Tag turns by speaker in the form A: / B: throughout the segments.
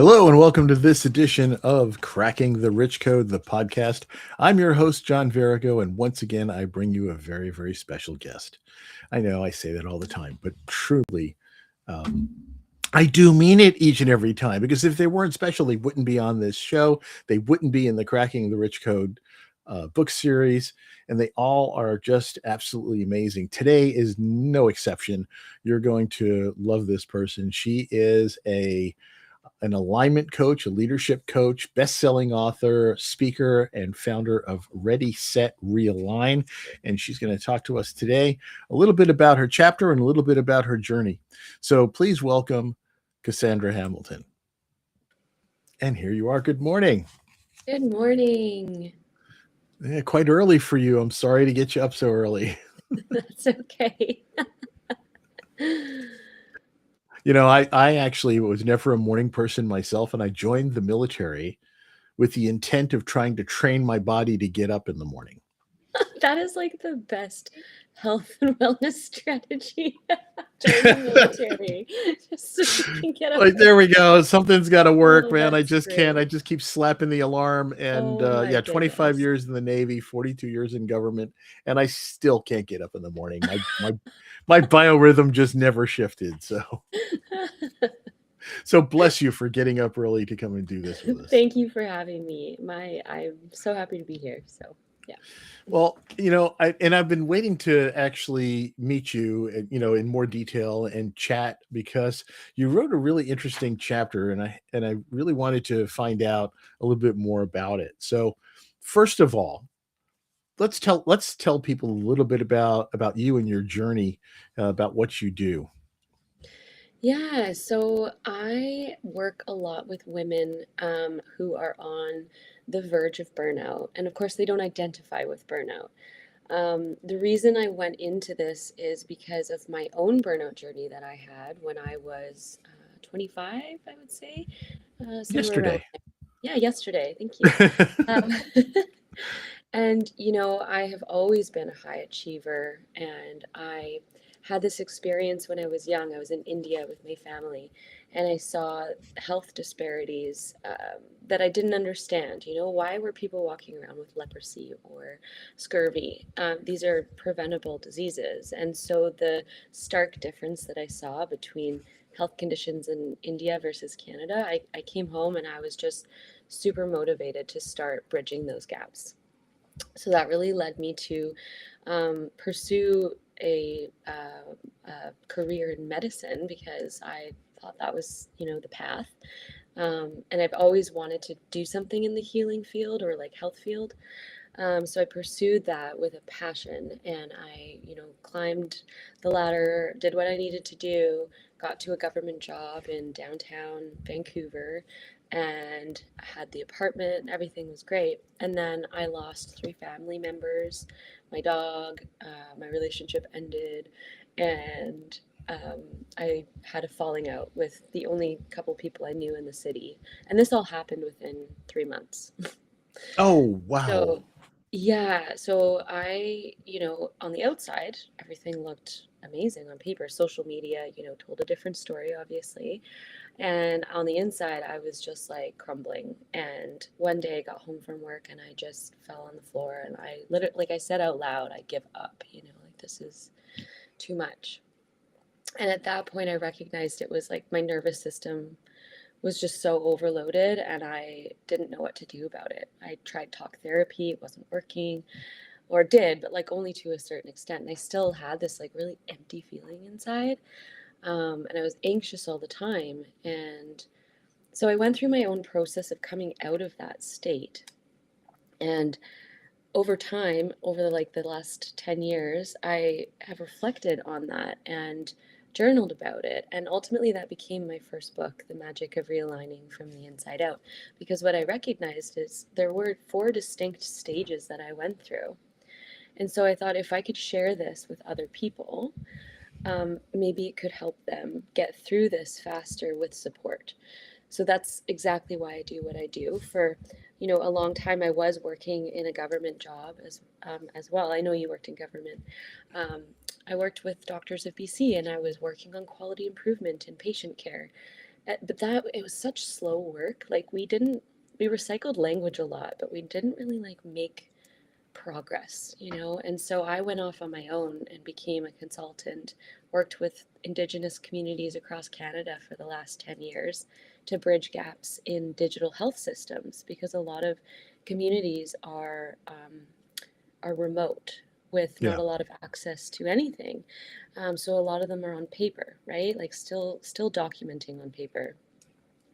A: Hello and welcome to this edition of Cracking the Rich Code, the podcast. I'm your host, John Verrigo, and once again, I bring you a very, very special guest. I know I say that all the time, but truly, um, I do mean it each and every time because if they weren't special, they wouldn't be on this show. They wouldn't be in the Cracking the Rich Code book series, and they all are just absolutely amazing. Today is no exception. You're going to love this person. She is an alignment coach, a leadership coach, best-selling author, speaker, and founder of Ready, Set, Realign. And she's going to talk to us today a little bit about her chapter and a little bit about her journey. So please welcome Kassandra Hamilton. And here you are. Good morning.
B: Good morning.
A: Yeah, quite early for you. I'm sorry to get you up so early.
B: That's okay.
A: You know, I actually was never a morning person myself, and I joined the military with the intent of trying to train my body to get up in the morning.
B: That is like the best health and wellness strategy. Join the military just so you can get up.
A: Like, there we go. Something's got to work,
B: Oh,
A: man. I
B: that's
A: just can't. I
B: great.
A: just keep slapping the alarm. And
B: Oh my
A: yeah, 25
B: goodness.
A: years in the Navy, 42 years in government, and I still can't get up in the morning. My biorhythm just never shifted. So bless you for getting up early to come and do this with us.
B: Thank you for having me. I'm so happy to be here. So, yeah.
A: Well, I've been waiting to actually meet you, in more detail and chat because you wrote a really interesting chapter, and I really wanted to find out a little bit more about it. So, first of all, let's tell people a little bit about you and your journey, about what you do.
B: Yeah, so I work a lot with women who are on the verge of burnout. And of course, they don't identify with burnout. The reason I went into this is because of my own burnout journey that I had when I was 25, I would say, somewhere around
A: Yesterday.
B: there. Yeah, yesterday. Thank you. Um, and, I have always been a high achiever, and I had this experience when I was young. I was in India with my family, and I saw health disparities that I didn't understand. Why were people walking around with leprosy or scurvy? These are preventable diseases. And so the stark difference that I saw between health conditions in India versus Canada, I came home and I was just super motivated to start bridging those gaps. So that really led me to pursue a career in medicine because I thought that was, the path. And I've always wanted to do something in the healing field or like health field. So I pursued that with a passion, and I, climbed the ladder, did what I needed to do, got to a government job in downtown Vancouver, and I had the apartment. Everything was great. And then I lost three family members, my dog, my relationship ended, and um, I had a falling out with the only couple people I knew in the city. And this all happened within 3 months.
A: Oh, wow.
B: So, yeah, so on the outside, everything looked amazing on paper. Social media, told a different story, obviously. And on the inside, I was just like crumbling. And one day I got home from work and I just fell on the floor and I literally, like I said out loud, I give up, like this is too much. And at that point, I recognized it was like my nervous system was just so overloaded and I didn't know what to do about it. I tried talk therapy, it wasn't working, or did, but like only to a certain extent. And I still had this like really empty feeling inside. And I was anxious all the time. And so I went through my own process of coming out of that state. And over time, over the last 10 years, I have reflected on that and journaled about it. And ultimately, that became my first book, The Magic of Realigning from the Inside Out. Because what I recognized is there were four distinct stages that I went through. And so I thought if I could share this with other people, maybe it could help them get through this faster with support. So that's exactly why I do what I do. For a long time, I was working in a government job as well. I know you worked in government. I worked with Doctors of BC, and I was working on quality improvement in patient care. But that it was such slow work. Like we recycled language a lot, but we didn't really like make progress, you know? And so I went off on my own and became a consultant, worked with Indigenous communities across Canada for the last 10 years to bridge gaps in digital health systems because a lot of communities are remote with not
A: Yeah.
B: a lot of access to anything. So a lot of them are on paper, right? Like still documenting on paper.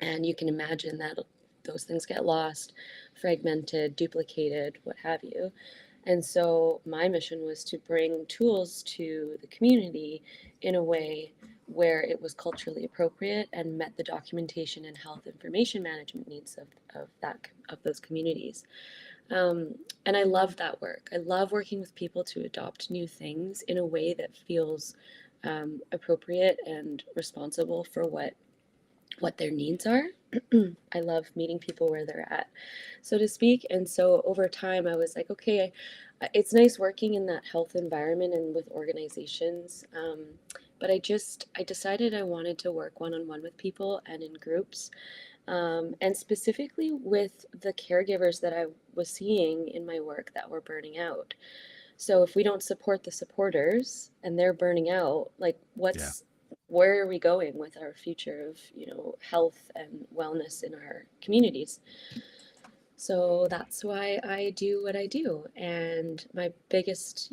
B: And you can imagine that those things get lost, fragmented, duplicated, what have you. And so my mission was to bring tools to the community in a way where it was culturally appropriate and met the documentation and health information management needs of those communities. Um, and I love that work. I love working with people to adopt new things in a way that feels appropriate and responsible for what their needs are. I love meeting people where they're at, so to speak. And so over time, I was like, okay, it's nice working in that health environment and with organizations. But I decided I wanted to work one on one with people and in groups, and specifically with the caregivers that I was seeing in my work that were burning out. So if we don't support the supporters and they're burning out, like
A: Yeah.
B: where are we going with our future of, health and wellness in our communities? So that's why I do what I do. And my biggest,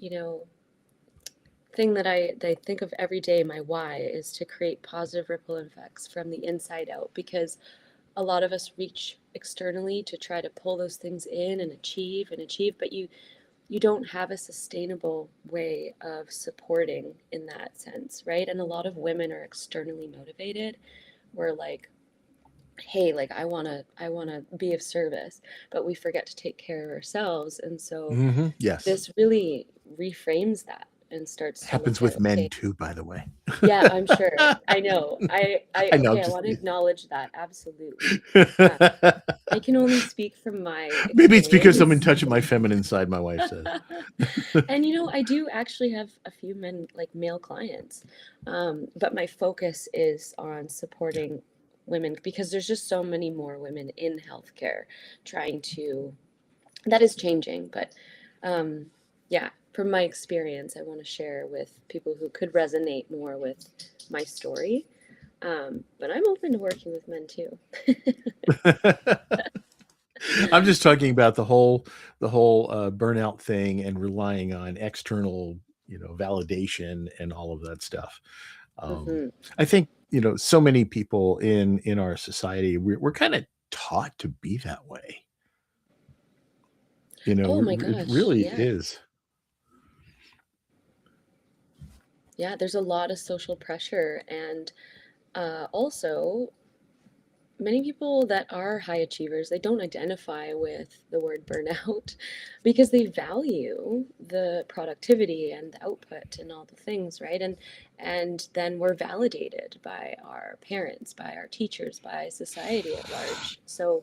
B: thing that I think of every day, my why is to create positive ripple effects from the inside out because a lot of us reach externally to try to pull those things in and achieve, but you don't have a sustainable way of supporting in that sense, right? And a lot of women are externally motivated. We're like, hey, like I want to be of service, but we forget to take care of ourselves. And so
A: Yes.
B: this really reframes that and starts to
A: Happens
B: look at,
A: with men
B: okay,
A: too, by the way.
B: yeah, I'm sure. I know.
A: I know.
B: Okay, I
A: Just
B: want to acknowledge that. Absolutely. Uh, I can only speak from my
A: maybe it's because I'm in
B: experience.
A: touch with my feminine side. My wife says.
B: And I do actually have a few men, like male clients, but my focus is on
A: Yeah.
B: supporting women because there's just so many more women in healthcare trying to, that is changing. But um, yeah, from my experience, I want to share with people who could resonate more with my story. But I'm open to working with men too.
A: I'm just talking about the whole burnout thing and relying on external, validation and all of that stuff. Um,
B: Hmm.
A: I think so many people in our society we're kind of taught to be that way.
B: Oh my
A: It
B: gosh,
A: really
B: yeah.
A: is.
B: Yeah, there's a lot of social pressure and also many people that are high achievers, they don't identify with the word burnout because they value the productivity and the output and all the things, right? And then we're validated by our parents, by our teachers, by society at large. So,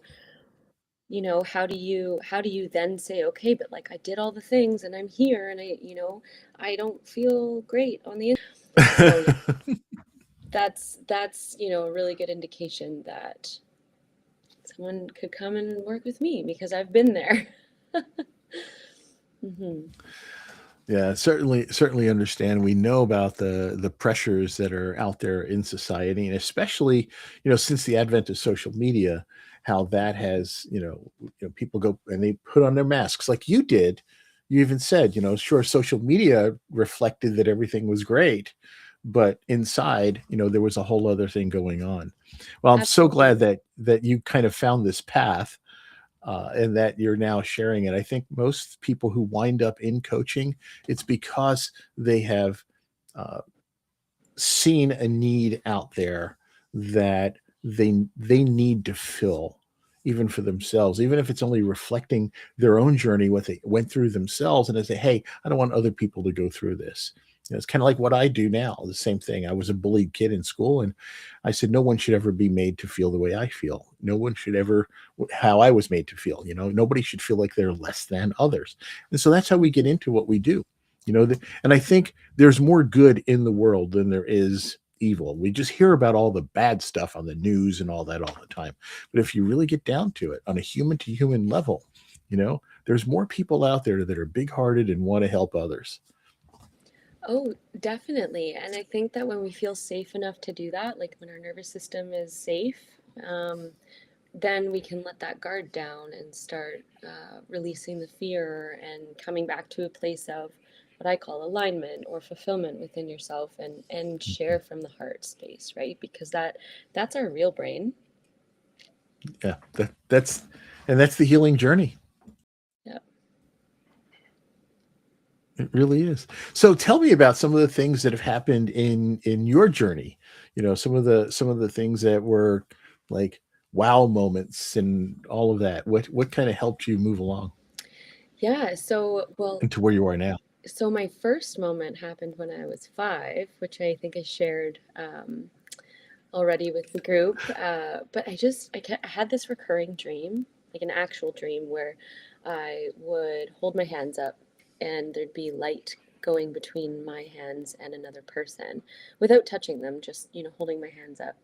B: how do you then say, okay, but like I did all the things and I'm here and I don't feel great on the inside. So yeah, that's a really good indication that someone could come and work with me because I've been there. Hmm.
A: Yeah, certainly understand. We know about the pressures that are out there in society, and especially, since the advent of social media, how that has, people go and they put on their masks like you did. You even said, sure, social media reflected that everything was great, but inside, there was a whole other thing going on. Well, I'm so glad
B: Absolutely.
A: that you kind of found this path and that you're now sharing it. I think most people who wind up in coaching, it's because they have uh, seen a need out there that they need to fill, even for themselves, even if it's only reflecting their own journey, what they went through themselves, and they say, "Hey, I don't want other people to go through this." It's kind of like what I do now. The same thing. I was a bullied kid in school, and I said, "No one should ever be made to feel the way I feel. No one should ever how I was made to feel. Nobody should feel like they're less than others." And so that's how we get into what we do. And I think there's more good in the world than there is evil. We just hear about all the bad stuff on the news and all that all the time. But if you really get down to it on a human to human level, there's more people out there that are big hearted and want to help others.
B: Oh, definitely. And I think that when we feel safe enough to do that, like when our nervous system is safe, um, then we can let that guard down and start releasing the fear and coming back to a place of what I call alignment or fulfillment within yourself, and share from the heart space, right? Because that's our real brain.
A: Yeah, that's the healing journey.
B: Yeah.
A: It really is. So tell me about some of the things that have happened in your journey. Some of the things that were like wow moments and all of that. What kind of helped you move along
B: Yeah.
A: into where you are now?
B: So my first moment happened when I was 5, which I think I shared already with the group. But I had this recurring dream, like an actual dream, where I would hold my hands up and there'd be light going between my hands and another person without touching them, just, holding my hands up.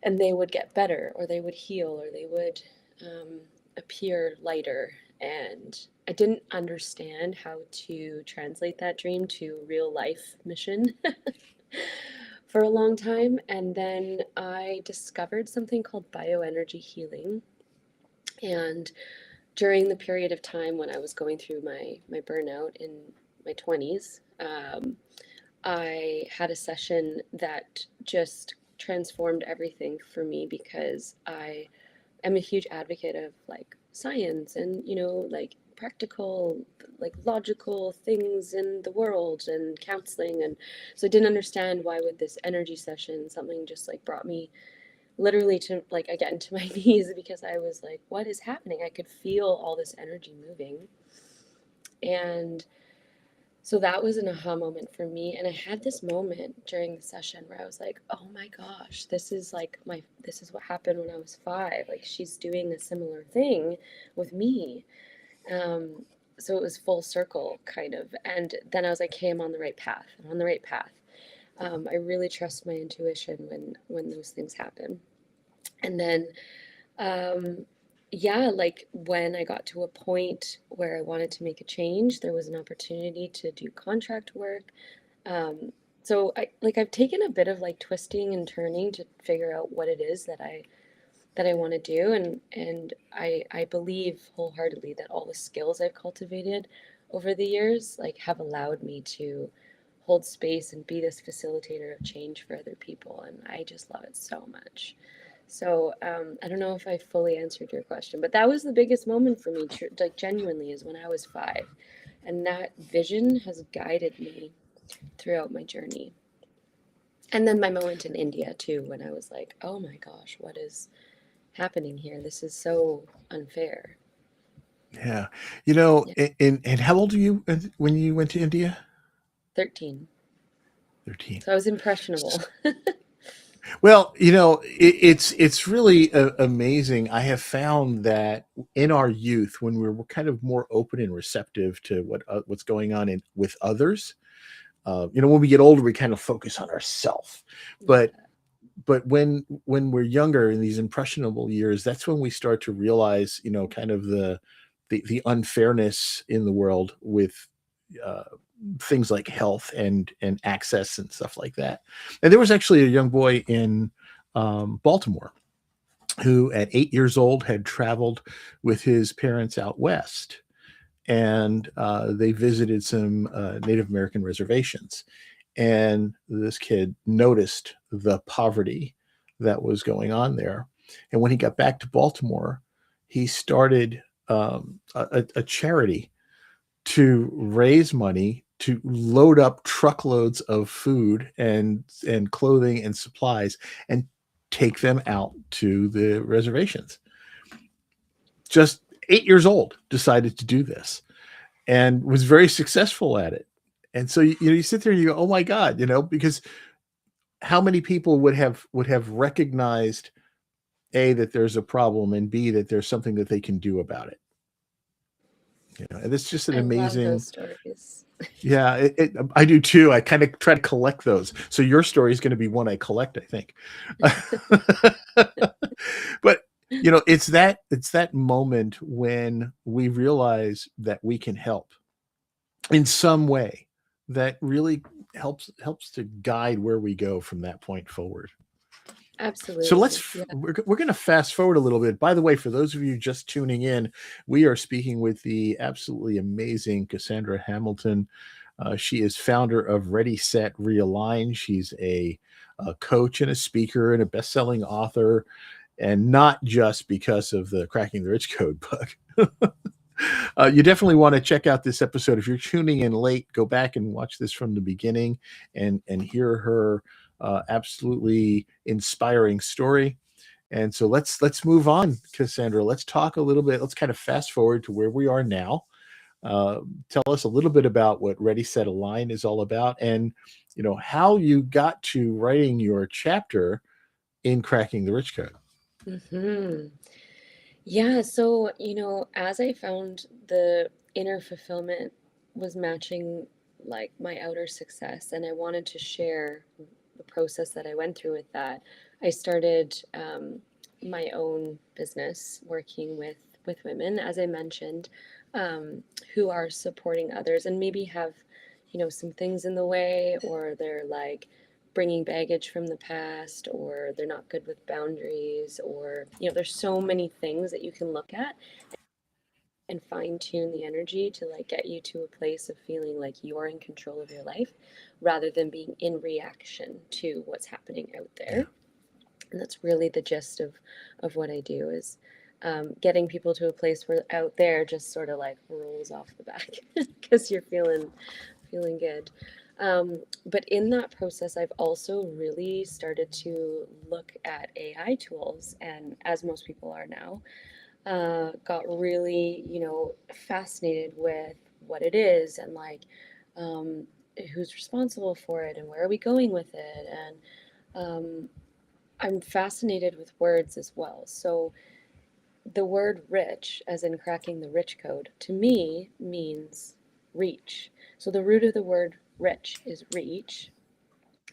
B: And they would get better, or they would heal, or they would appear lighter. And I didn't understand how to translate that dream to real life mission for a long time. And then I discovered something called bioenergy healing. And during the period of time when I was going through my burnout in my 20s, I had a session that just transformed everything for me, because I am a huge advocate of like science and, like practical, like logical things in the world and counseling. And so I didn't understand why with this energy session, something just like brought me literally to like again to my knees, because I was like, what is happening? I could feel all this energy moving. And so that was an aha moment for me. And I had this moment during the session where I was like, oh my gosh, this is what happened when I was 5. Like she's doing a similar thing with me. Um, so it was full circle kind of. And then I was like, hey, I'm on the right path. I'm on the right path. I really trust my intuition when those things happen. And then um, yeah, like when I got to a point where I wanted to make a change, there was an opportunity to do contract work. Um, so I've taken a bit of like twisting and turning to figure out what it is that I want to do, and I believe wholeheartedly that all the skills I've cultivated over the years like have allowed me to hold space and be this facilitator of change for other people, and I just love it so much. So I don't know if I fully answered your question, but that was the biggest moment for me, like genuinely, is when I was 5, and that vision has guided me throughout my journey. And then my moment in India too, when I was like, oh my gosh, what is happening here? This is so unfair.
A: Yeah.
B: Yeah,
A: And how old are you when you went to India?
B: 13.
A: 13.
B: So I was impressionable.
A: Well, it's really amazing. I have found that in our youth, when we're kind of more open and receptive to what's going on with others, when we get older, we kind of focus on ourselves. But
B: Yeah.
A: when we're younger in these impressionable years, that's when we start to realize, kind of the unfairness in the world with uh, things like health and access and stuff like that. And there was actually a young boy in Baltimore who, at 8 years old, had traveled with his parents out west, and they visited some Native American reservations. And this kid noticed the poverty that was going on there. And when he got back to Baltimore, he started a charity to raise money to load up truckloads of food and clothing and supplies and take them out to the reservations. Just 8 years old, decided to do this and was very successful at it. And so you sit there and you go, oh my God, because how many people would have recognized, A, that there's a problem, and B, that there's something that they can do about it. And it's just an
B: I love
A: amazing.
B: those stories.
A: Yeah, I do too. I kind of try to collect those. So your story is going to be one I collect, I think. But it's that moment when we realize that we can help in some way that really helps to guide where we go from that point forward. So
B: Absolutely. Yeah.
A: we're going to fast forward a little bit. By the way, for those of you just tuning in, we are speaking with the absolutely amazing Kassandra Hamilton. She is founder of Ready Set Realign. She's a coach and a speaker and a best-selling author, and not just because of the Cracking the Rich Code book. You definitely want to check out this episode. If you're tuning in late, go back and watch this from the beginning and hear her absolutely inspiring story. And so let's move on, Cassandra. Let's talk a little bit. Let's kind of fast forward to where we are now. Tell us a little bit about what Ready Set Align is all about, and how you got to writing your chapter in Cracking the Rich Code.
B: Hmm. Yeah, so, as I found the inner fulfillment was matching like my outer success, and I wanted to share the process that I went through with that, I started my own business working with women, as I mentioned, who are supporting others and maybe have, some things in the way, or they're like bringing baggage from the past, or they're not good with boundaries, or there's so many things that you can look at and fine tune the energy to like get you to a place of feeling like you're in control of your life rather than being in reaction to what's happening out
A: Yeah,
B: there. And that's really the gist of what I do is getting people to a place where out there just sort of like rolls off the back because you're feeling good. But in that process, I've also really started to look at AI tools, and as most people are now, got really, fascinated with what it is and like um, who's responsible for it and where are we going with it. And I'm fascinated with words as well. So the word rich, as in cracking the rich code, to me means reach. So the root of the word rich is reach.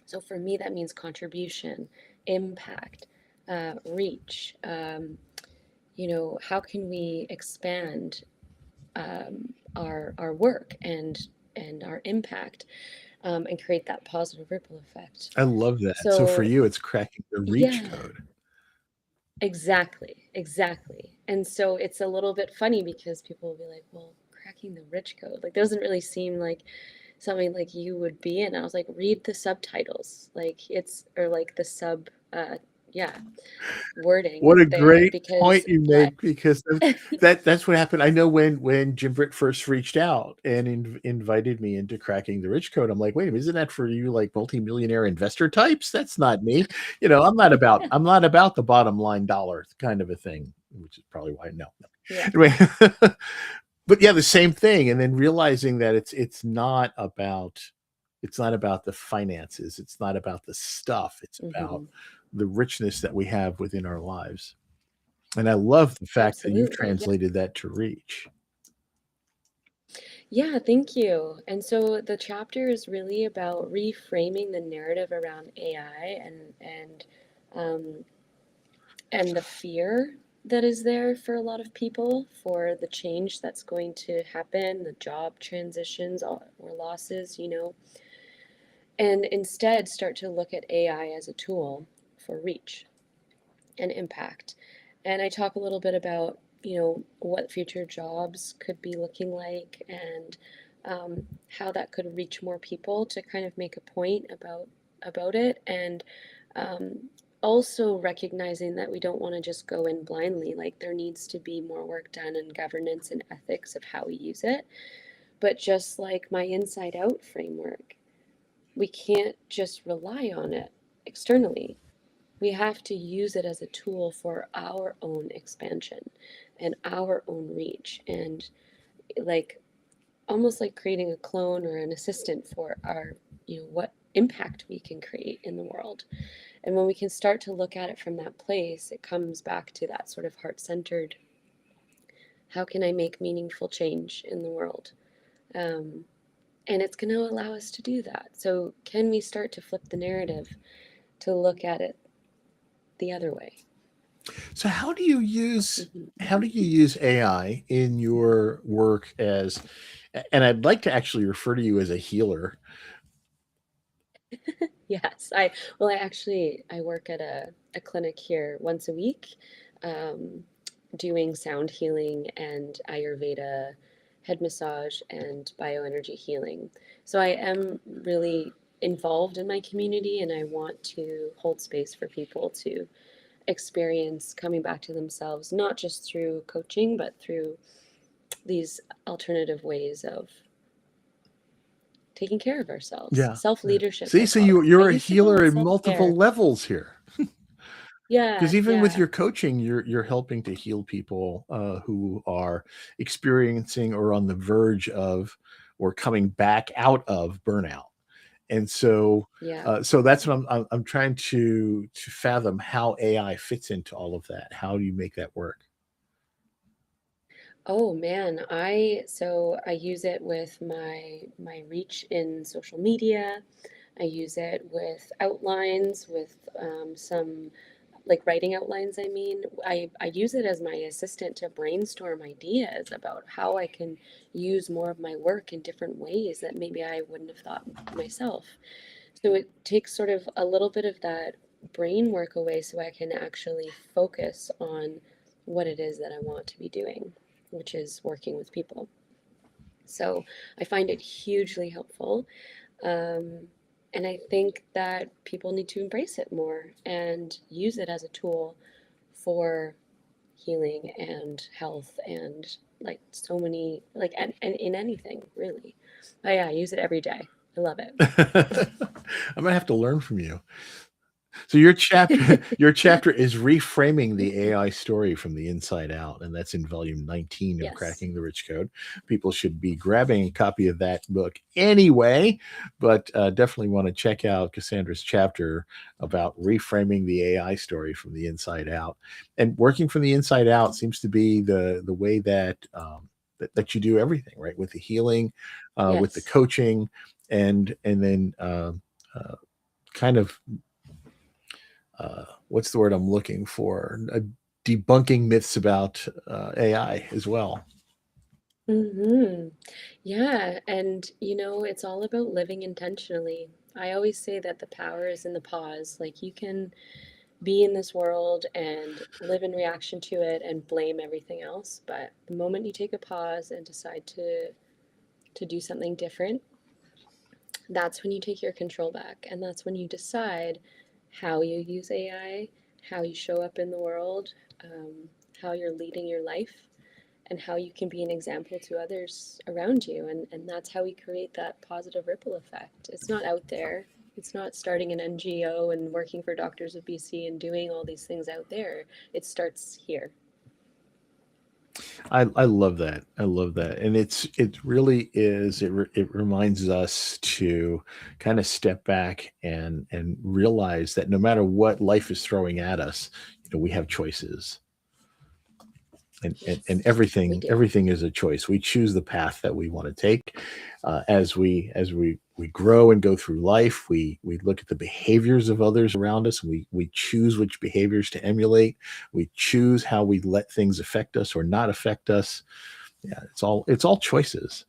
B: So for me, that means contribution, impact, reach. How can we expand our work and our impact, and create that positive ripple effect.
A: I love that. So for
B: So
A: you, it's cracking the reach
B: yeah,
A: code.
B: exactly. And so it's a little bit funny because people will be like, well, cracking the rich code, like doesn't really seem like something like you would be in. I was like, read the subtitles, like it's or like the sub yeah, wording
A: What a
B: there
A: great
B: because
A: point you
B: I
A: make, because that's what happened. I know when Jim Britt first reached out and invited me into Cracking the Rich Code, I'm like, wait a minute, isn't that for you like multimillionaire investor types? That's not me.
B: yeah,
A: I'm not about the bottom line dollar kind of a thing, which is probably why no.
B: yeah.
A: Anyway, but yeah, the same thing. And then realizing that it's not about the finances, it's not about the stuff, it's about
B: Hmm.
A: the richness that we have within our lives. And I love the fact that you've
B: Absolutely.
A: translated that to reach.
B: Yeah, thank you. And so the chapter is really about reframing the narrative around AI um, and the fear that is there for a lot of people for the change that's going to happen, the job transitions or losses, and instead start to look at AI as a tool for reach and impact. And I talk a little bit about, what future jobs could be looking like, and how that could reach more people to kind of make a point about it. And um, also recognizing that we don't want to just go in blindly. Like there needs to be more work done in governance and ethics of how we use it. But just like my inside out framework, we can't just rely on it externally. We have to use it as a tool for our own expansion and our own reach, and like almost like creating a clone or an assistant for our, what impact we can create in the world. And when we can start to look at it from that place, it comes back to that sort of heart-centered How can I make meaningful change in the world? Um, and it's going to allow us to do that. So, can we start to flip the narrative to look at it the other way?
A: So how
B: Mhm.
A: do you use AI in your work as, and I'd like to actually refer to you as a healer.
B: Yes, I actually I work at a clinic here once a week, um, doing sound healing and Ayurveda, head massage, and bioenergy healing. So I am really involved in my community, and I want to hold space for people to experience coming back to themselves, not just through coaching, but through these alternative ways of taking care of ourselves.
A: Yeah.
B: Self
A: Yeah.
B: leadership,
A: See,
B: I
A: so
B: call it. I
A: you're a
B: used to call
A: healer
B: it
A: in
B: self
A: multiple
B: care.
A: levels here.
B: Yeah,
A: Because even with
B: yeah,
A: your coaching, you're helping to heal people who are experiencing or on the verge of or coming back out of burnout. And so
B: yeah.
A: so that's what I'm trying to fathom how AI fits into all of that. How do you make that work?
B: Oh man, I use it with my reach in social media. I use it with outlines, with some like writing outlines. I mean, I use it as my assistant to brainstorm ideas about how I can use more of my work in different ways that maybe I wouldn't have thought myself. So it takes sort of a little bit of that brain work away so I can actually focus on what it is that I want to be doing, which is working with people. So I find it hugely helpful. Um, and I think that people need to embrace it more and use it as a tool for healing and health and like so many, like, and in anything really. But yeah, I use it every day. I love
A: I'm gonna have to learn from you. So your chapter
B: it.
A: your chapter is reframing the AI story from the inside out, and that's in volume 19 of
B: Yes.
A: Cracking the Rich Code. People should be grabbing a copy of that book anyway, but definitely want to check out Cassandra's chapter about reframing the AI story from the inside out. And working from the inside out seems to be the way that that you do everything, right? With the healing, with the
B: Yes.
A: coaching, and then uh, kind of what's the word I'm looking for? Debunking myths about AI as well.
B: Hmm. Yeah, and it's all about living intentionally. I always say that the power is in the pause. Like you can be in this world and live in reaction to it and blame everything else, but the moment you take a pause and decide to do something different, that's when you take your control back, and that's when you decide how you use AI, how you show up in the world, how you're leading your life, and how you can be an example to others around you. And that's how we create that positive ripple effect. It's not out there. It's not starting an NGO and working for Doctors of BC and doing all these things out there. It starts here.
A: I love that. I love that, and it really is. It reminds us to kind of step back and realize that no matter what life is throwing at us, we have choices, and
B: Yes, we
A: everything
B: do.
A: everything is a choice. We choose the path that we want to take as we grow and go through life. We look at the behaviors of others around us. We choose which behaviors to emulate. We choose how we let things affect us or not affect us. Yeah, it's all choices.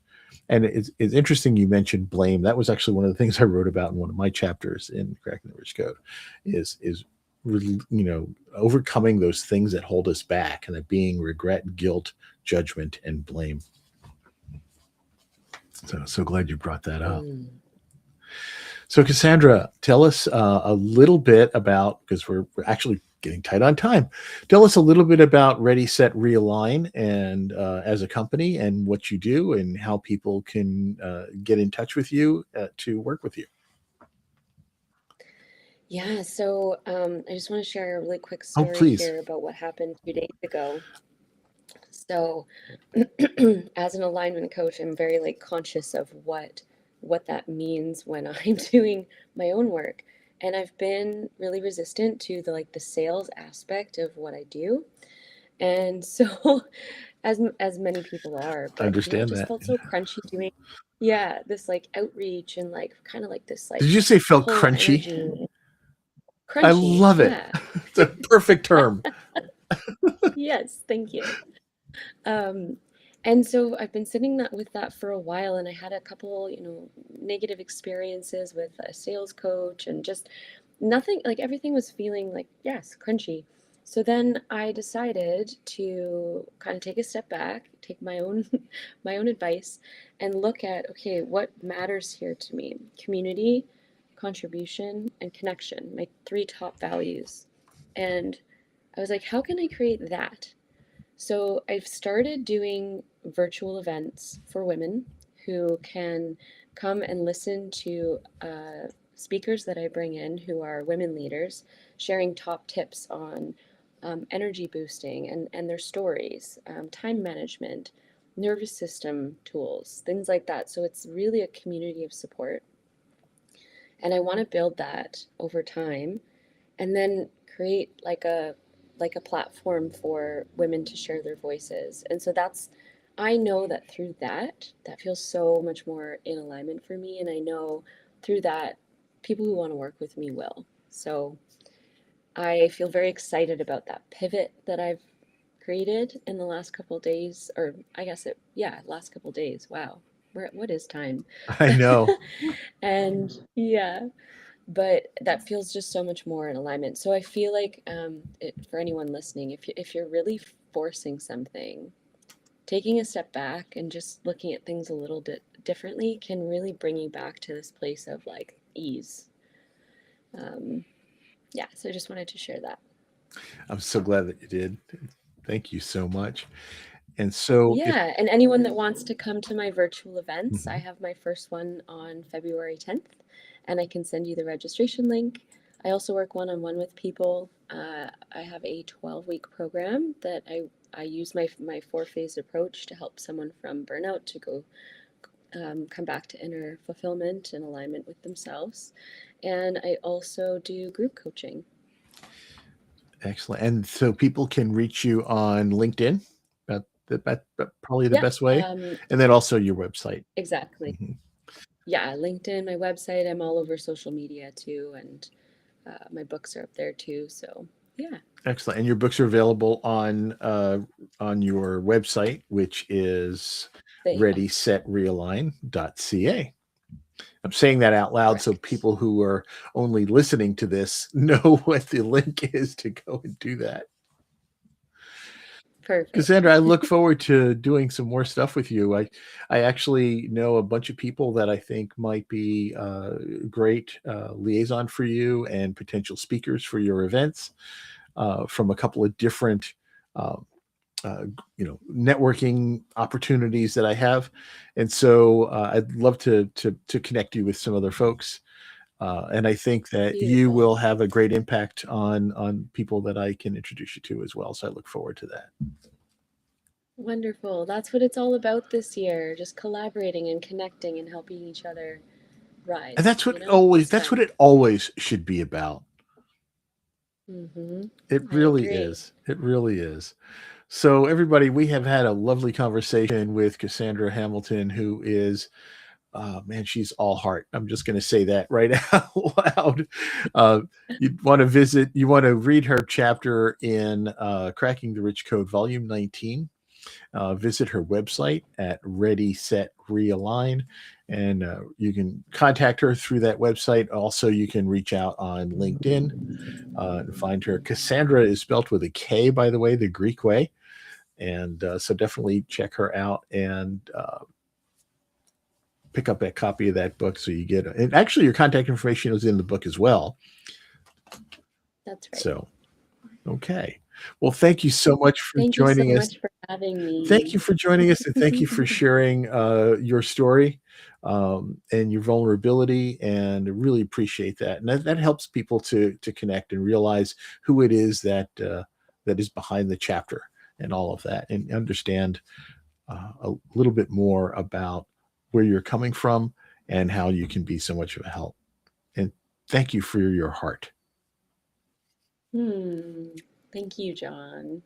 A: And it's interesting you mentioned blame. That was actually one of the things I wrote about in one of my chapters in Cracking the Rich Code, is overcoming those things that hold us back, and that being regret, guilt, judgment, and blame. So glad you brought that up.
B: Mm.
A: So Cassandra, tell us a little bit about, because we're actually getting tight on time. Tell us a little bit about Ready Set Realign and as a company and what you do and how people can get in touch with you to work with you.
B: Yeah, so I just want to share a really quick
A: Oh,
B: story
A: please.
B: here about what happened 2 days ago. So, as an alignment coach, I'm very like conscious of what that means when I'm doing my own work. And I've been really resistant to the sales aspect of what I do. And so as many people are,
A: I
B: but it
A: understand
B: just
A: that.
B: felt so crunchy doing, yeah, this like outreach and like kind of like this
A: Did
B: like
A: you say felt
B: pull of
A: crunchy?
B: energy.
A: I
B: Crunchy,
A: love it.
B: yeah.
A: It's a perfect term.
B: Yes, thank you. Um, and so I've been sitting with that for a while, and I had a couple, negative experiences with a sales coach, and just nothing, like everything was feeling like, yes, crunchy. So then I decided to kind of take a step back, take my own my own advice, and look at, okay, what matters here to me? Community, contribution, and connection, my three top values. And I was like, how can I create that? So I've started doing virtual events for women who can come and listen to speakers that I bring in who are women leaders, sharing top tips on energy boosting and their stories, time management, nervous system tools, things like that. So it's really a community of support. And I want to build that over time and then create like a platform for women to share their voices. And so that's, I know that through that feels so much more in alignment for me, and I know through that people who want to work with me will. So I feel very excited about that pivot that I've created in the last couple of days, or I guess last couple of days. Wow. What is time?
A: I know.
B: And yeah, but that feels just so much more in alignment. So I feel like for anyone listening, if you're really forcing something, taking a step back and just looking at things a little bit differently can really bring you back to this place of like ease. Um, yeah, so I just wanted to share that.
A: I'm so glad that you did. Thank you so much. And so if
B: Yeah, and anyone that wants to come to my virtual events, I
A: Mhm.
B: have my first one on February 10th, and I can send you the registration link. I also work one-on-one with people. I have a 12-week program that I use my four-phase approach to help someone from burnout to go come back to inner fulfillment and alignment with themselves. And I also do group coaching.
A: Excellent. And so people can reach you on LinkedIn. Probably the
B: Yeah,
A: best way. And then also your website.
B: exactly.
A: Mhm.
B: Yeah, LinkedIn, my website. I'm all over social media too, and my books are up there too. So yeah,
A: Excellent. And your books are available on your website, which is
B: they are
A: readysetrealign.ca. I'm saying that out loud so
B: correct.
A: people who are only listening to this know what the link is to go and do that.
B: Perfect.
A: Cassandra, I look forward to doing some more stuff with you. I actually know a bunch of people that I think might be great liaison for you and potential speakers for your events from a couple of different uh, uh, networking opportunities that I have, and so I'd love to connect you with some other folks. And I think that you
B: Beautiful.
A: will have a great impact on people that I can introduce you to as well. So I look forward to that.
B: Wonderful. That's what it's all about this year. Just collaborating and connecting and helping each other
A: And
B: rise,
A: that's what
B: ascend.
A: it always should be about.
B: Mm-hmm.
A: It
B: I
A: really
B: agree.
A: is. It really is. So everybody, we have had a lovely conversation with Cassandra Hamilton, who is man, she's all heart. I'm just going to say that right out loud. Uh, you want to read her chapter in Cracking the Rich Code, Volume 19. Visit her website at Ready, Set, Realign, and you can contact her through that website. Also, you can reach out on LinkedIn and find her. Cassandra is spelt with a K, by the way, the Greek way. And so definitely check her out and pick up that copy of that book so you get it. And actually, your contact information is in the book as well.
B: That's right.
A: So, okay. Well, thank you so much for
B: Thank you so
A: joining us.
B: much for having
A: Thank
B: me.
A: you for joining us, and thank you for sharing your story and your vulnerability. And I really appreciate that. And that helps people to connect and realize who it is that is behind the chapter and all of that, and understand a little bit more about where you're coming from and how you can be so much of a help. And thank you for your heart.
B: Hmm. Thank you, John.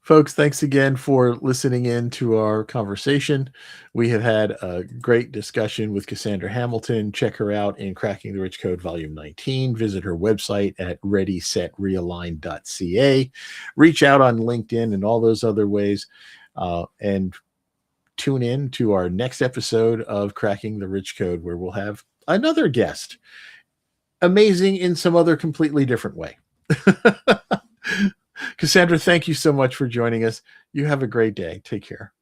A: Folks, thanks again for listening in to our conversation. We have had a great discussion with Cassandra Hamilton. Check her out in Cracking the Rich Code Volume 19. Visit her website at readysetrealign.ca. Reach out on LinkedIn and all those other ways. And tune in to our next episode of Cracking the Rich Code, where we'll have another guest. Amazing in some other completely different way. Cassandra, thank you so much for joining us. You have a great day. Take care.